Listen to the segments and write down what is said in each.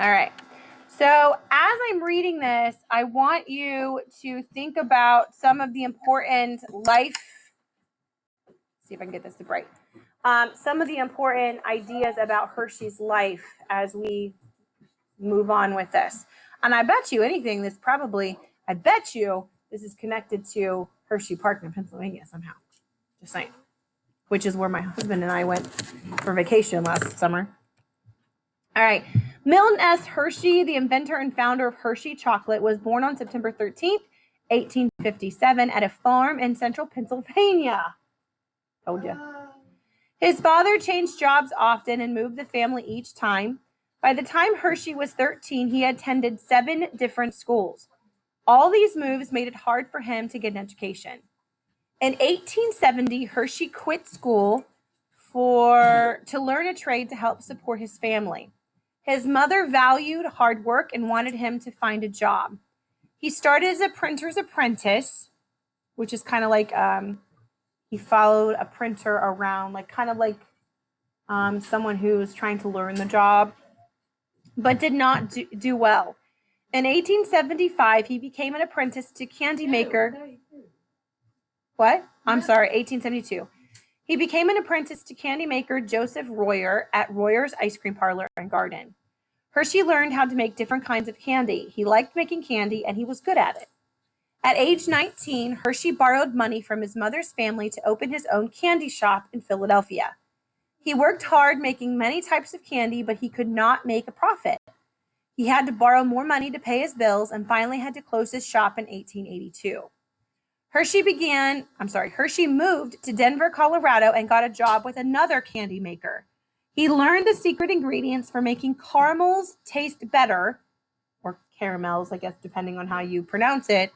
All right. So as I'm reading this, I want you to think about some of the important life. See if I can get this to bright. Some of the important ideas about Hershey's life as we move on with this. And I bet you anything this probably, I bet you this is connected to Hershey Park in Pennsylvania somehow. Just saying. Which is where my husband and I went for vacation last summer. All right. Milton S. Hershey, the inventor and founder of Hershey Chocolate, was born on September 13th, 1857, at a farm in central Pennsylvania. Told you. His father changed jobs often and moved the family each time. By the time Hershey was 13, he attended 7 different schools. All these moves made it hard for him to get an education. In 1870, Hershey quit school to learn a trade to help support his family. His mother valued hard work and wanted him to find a job. He started as a printer's apprentice, which is kind of like he followed a printer around, like kind of like someone who's trying to learn the job, but did not do well. In 1875, he became an apprentice to candy maker. What? I'm sorry, 1872. He became an apprentice to candy maker Joseph Royer at Royer's Ice Cream Parlor and Garden. Hershey learned how to make different kinds of candy. He liked making candy, and he was good at it. At age 19, Hershey borrowed money from his mother's family to open his own candy shop in Philadelphia. He worked hard making many types of candy, but he could not make a profit. He had to borrow more money to pay his bills and finally had to close his shop in 1882. Hershey moved to Denver, Colorado, and got a job with another candy maker. He learned the secret ingredients for making caramels taste better, or caramels, I guess, depending on how you pronounce it,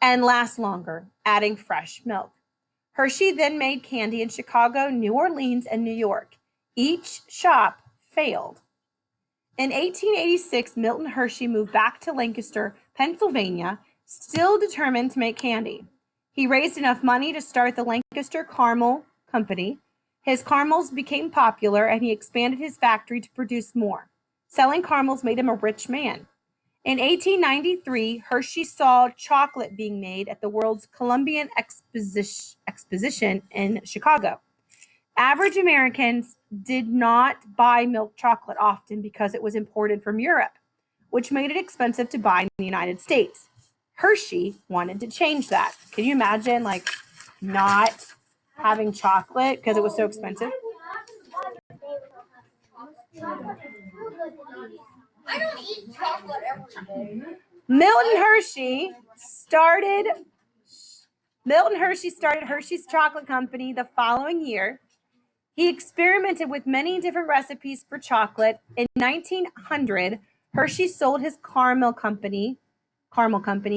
and last longer, adding fresh milk. Hershey then made candy in Chicago, New Orleans, and New York. Each shop failed. In 1886, Milton Hershey moved back to Lancaster, Pennsylvania, still determined to make candy. He raised enough money to start the Lancaster Caramel Company. His caramels became popular, and he expanded his factory to produce more. Selling caramels made him a rich man. In 1893, Hershey saw chocolate being made at the World's Columbian Exposition in Chicago. Average Americans did not buy milk chocolate often because it was imported from Europe, which made it expensive to buy in the United States. Hershey wanted to change that. Can you imagine, like, not having chocolate because it was so expensive? I don't eat chocolate every day. Milton Hershey started Hershey's Chocolate Company the following year. He experimented with many different recipes for chocolate. In 1900, Hershey sold his caramel company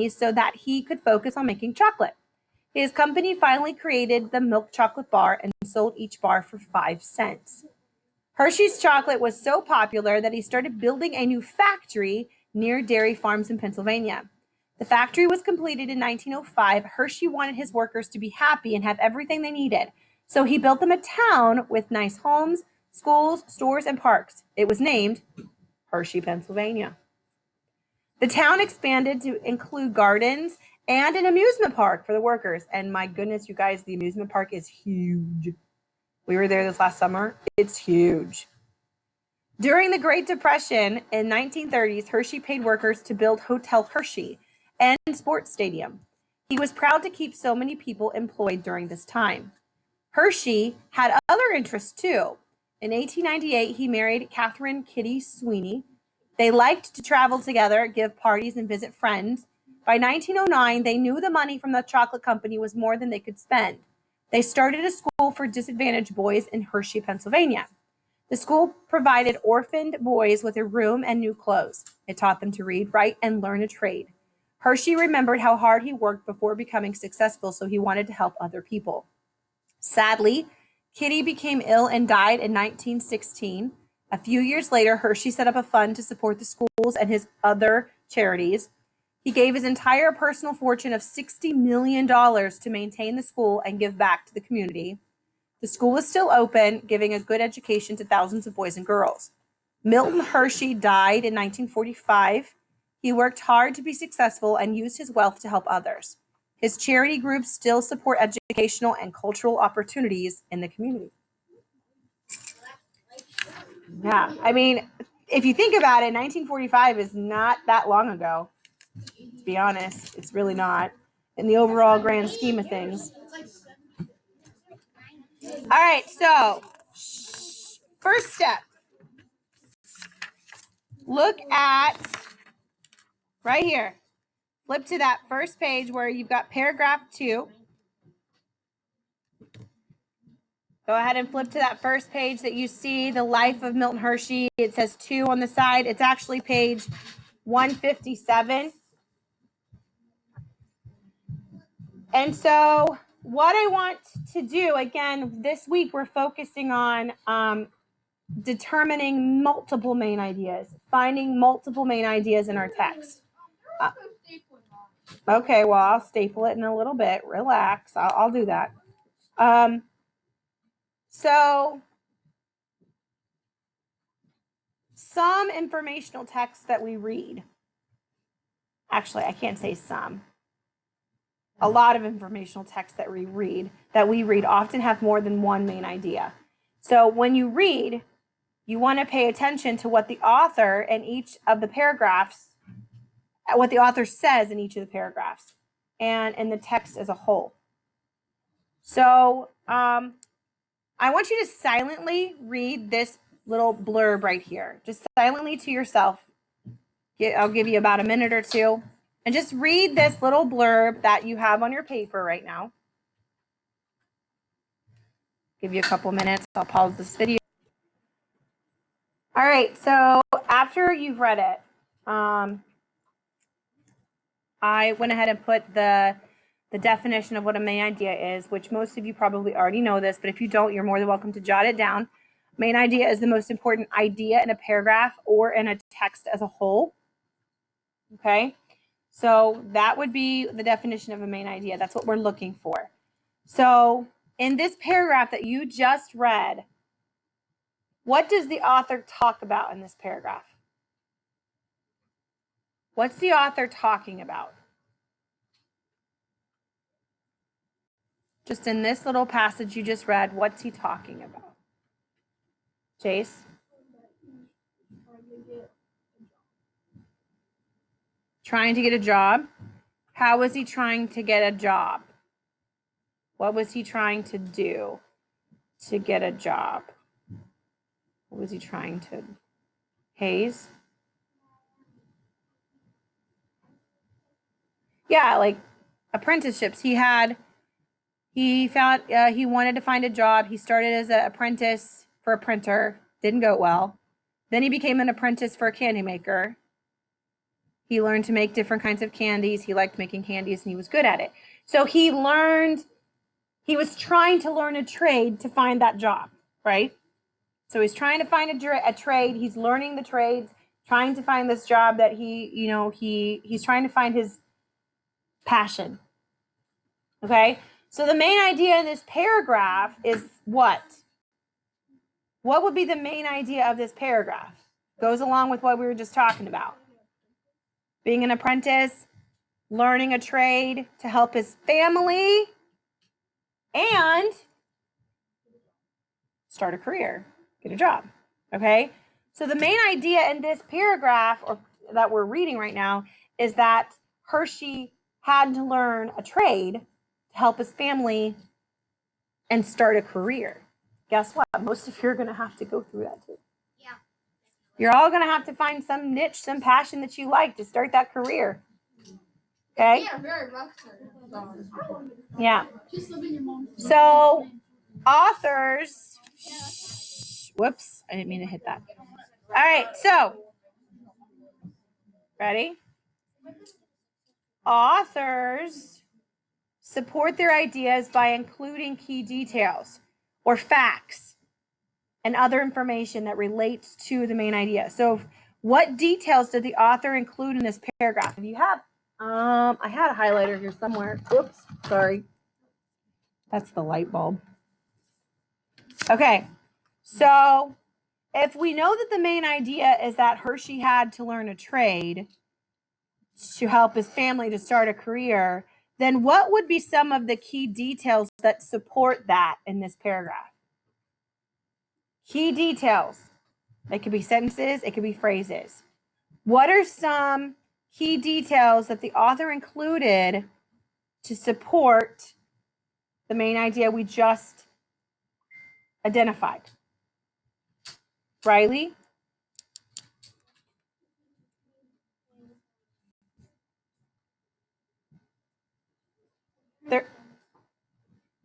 so that he could focus on making chocolate. His company finally created the milk chocolate bar and sold each bar for 5 cents. Hershey's chocolate was so popular that he started building a new factory near dairy farms in Pennsylvania. The factory was completed in 1905. Hershey wanted his workers to be happy and have everything they needed. So he built them a town with nice homes, schools, stores, and parks. It was named Hershey, Pennsylvania. The town expanded to include gardens and an amusement park for the workers. And my goodness, you guys, the amusement park is huge. We were there this last summer. It's huge. During the Great Depression in 1930s, Hershey paid workers to build Hotel Hershey and sports stadium. He was proud to keep so many people employed during this time. Hershey had other interests too. In 1898, he married Catherine Kitty Sweeney. They liked to travel together, give parties, and visit friends. By 1909, they knew the money from the chocolate company was more than they could spend. They started a school for disadvantaged boys in Hershey, Pennsylvania. The school provided orphaned boys with a room and new clothes. It taught them to read, write, and learn a trade. Hershey remembered how hard he worked before becoming successful, so he wanted to help other people. Sadly, Kitty became ill and died in 1916. A few years later, Hershey set up a fund to support the schools and his other charities. He gave his entire personal fortune of $60 million to maintain the school and give back to the community. The school is still open, giving a good education to thousands of boys and girls. Milton Hershey died in 1945. He worked hard to be successful and used his wealth to help others. His charity groups still support educational and cultural opportunities in the community. Yeah, I mean, if you think about it, 1945 is not that long ago. To be honest, it's really not in the overall grand scheme of things. All right, so first step. Look at right here. Flip to that first page where you've got paragraph 2. Go ahead and flip to that first page that you see, the life of Milton Hershey. It says 2 on the side. It's actually page 157. And so what I want to do, again, this week we're focusing on determining multiple main ideas, finding multiple main ideas in our text. Okay, well, I'll staple it in a little bit. Relax. I'll do that. So some informational texts that we read, actually, I can't say some. A lot of informational texts that we read often have more than one main idea. So when you read, you want to pay attention to what the author in each of the paragraphs, what the author says in each of the paragraphs, and in the text as a whole. So I want you to silently read this little blurb right here. Just silently to yourself. I'll give you about a minute or two. And just read this little blurb that you have on your paper right now. Give you a couple minutes. I'll pause this video. All right, so after you've read it, I went ahead and put the definition of what a main idea is, which most of you probably already know this, but if you don't, you're more than welcome to jot it down. Main idea is the most important idea in a paragraph or in a text as a whole. Okay, so that would be the definition of a main idea. That's what we're looking for. So in this paragraph that you just read, what does the author talk about in this paragraph? What's the author talking about? Just in this little passage you just read, what's he talking about? Chase? Trying to get a job. How was he trying to get a job? What was he trying to do to get a job? What was he trying to? Hayes? Yeah, like apprenticeships. He wanted to find a job. He started as an apprentice for a printer. Didn't go well. Then he became an apprentice for a candy maker. He learned to make different kinds of candies. He liked making candies and he was good at it. So he was trying to learn a trade to find that job, right? So he's trying to find a trade. He's learning the trades, trying to find this job that he's trying to find his passion. Okay? So the main idea in this paragraph is what? What would be the main idea of this paragraph? Goes along with what we were just talking about. Being an apprentice, learning a trade to help his family, and start a career, get a job. Okay? So the main idea in this paragraph that we're reading right now is that Hershey had to learn a trade to help his family and start a career. Guess what? Most of you are going to have to go through that too. Yeah. You're all going to have to find some niche, some passion that you like to start that career. Okay? Yeah, very rough. Yeah. So authors, whoops, I didn't mean to hit that. All right, so ready? Authors support their ideas by including key details or facts and other information that relates to the main idea. So what details did the author include in this paragraph? If you have, I had a highlighter here somewhere. Oops, sorry. That's the light bulb. Okay, so if we know that the main idea is that Hershey had to learn a trade to help his family to start a career, then what would be some of the key details that support that in this paragraph? Key details. It could be sentences, it could be phrases. What are some key details that the author included to support the main idea we just identified? Riley? There,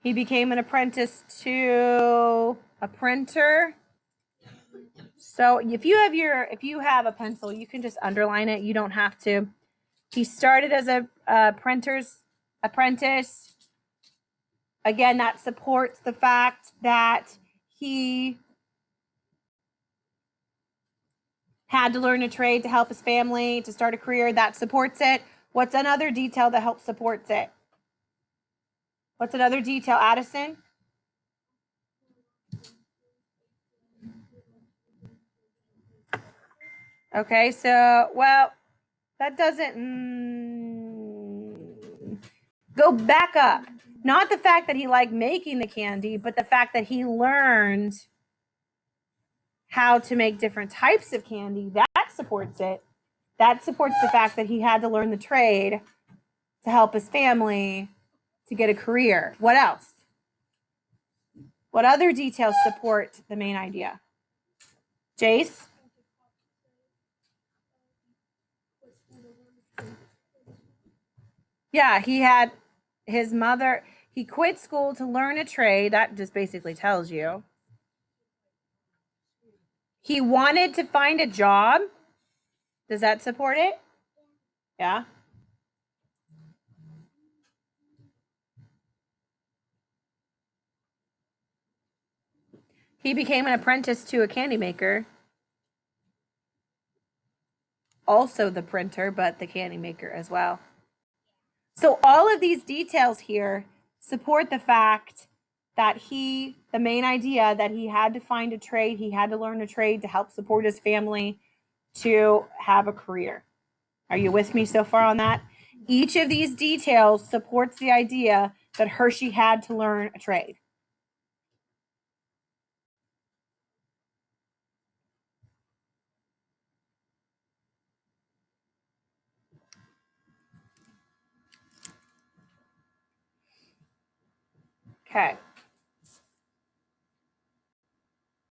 he became an apprentice to a printer. So if you have a pencil, you can just underline it. You don't have to. He started as a printer's apprentice. Again, that supports the fact that he had to learn a trade to help his family, to start a career. That supports it. What's another detail that helps supports it? What's another detail, Addison? Okay, so, well, that doesn't... Go back up. Not the fact that he liked making the candy, but the fact that he learned how to make different types of candy. That supports it. That supports the fact that he had to learn the trade to help his family to get a career. What else? What other details support the main idea? Jace? Yeah, he had his mother, he quit school to learn a trade. That just basically tells you. He wanted to find a job. Does that support it? Yeah. He became an apprentice to a candy maker. Also the printer, but the candy maker as well. So all of these details here support the fact that the main idea that he had to find a trade, he had to learn a trade to help support his family to have a career. Are you with me so far on that? Each of these details supports the idea that Hershey had to learn a trade. Okay.